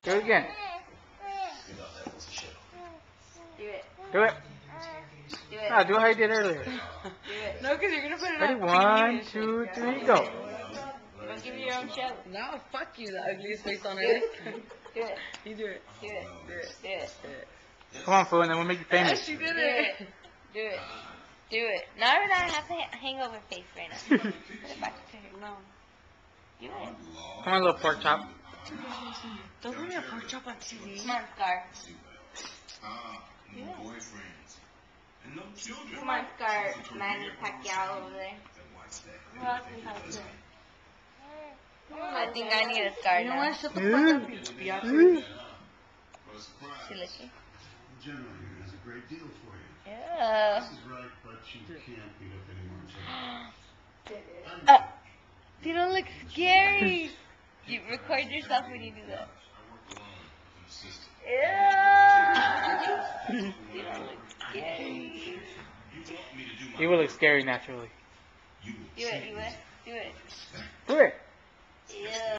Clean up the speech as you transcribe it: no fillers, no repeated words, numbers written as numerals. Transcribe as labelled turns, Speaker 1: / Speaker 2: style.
Speaker 1: Do it again.
Speaker 2: Do it.
Speaker 1: Do it.
Speaker 2: Do it.
Speaker 1: No, do how you did earlier.
Speaker 2: Do it.
Speaker 3: No, because you're going to put it
Speaker 1: Ready?
Speaker 3: on
Speaker 1: 1, 2, 3, go.
Speaker 2: Don't give me your own show.
Speaker 3: No, fuck you, the ugliest face on
Speaker 2: Do
Speaker 3: earth.
Speaker 2: it. Do it.
Speaker 3: You do it.
Speaker 2: Do it.
Speaker 3: Do it.
Speaker 2: Do it.
Speaker 3: Do it.
Speaker 1: Come on, fool, and then we'll make you
Speaker 3: Yeah,
Speaker 1: famous.
Speaker 3: she did
Speaker 2: Do
Speaker 3: it.
Speaker 2: it. Do it. Do it. Now we're not have a hangover face right now. Put it back to her.
Speaker 3: No.
Speaker 2: Do it.
Speaker 1: Come on, little pork chop.
Speaker 3: Don't put me a pork chop on TV.
Speaker 2: Come on, Scar.
Speaker 4: No boyfriends. And no children.
Speaker 2: Come on, Scar. Manny Pacquiao over there. Who else we have to? I think I need a Scar
Speaker 3: You know
Speaker 2: now.
Speaker 3: what? Shut the fuck up, you biatch.
Speaker 2: She licky?
Speaker 5: Generally, it's a great deal for you.
Speaker 2: Yeah.
Speaker 5: This is right, but you can't beat up anymore.
Speaker 2: You don't look scary. You record yourself when you do that. Ew. You don't look scary.
Speaker 1: He will look scary naturally.
Speaker 2: Do it, do it, do it.
Speaker 1: Do it.
Speaker 2: Yeah.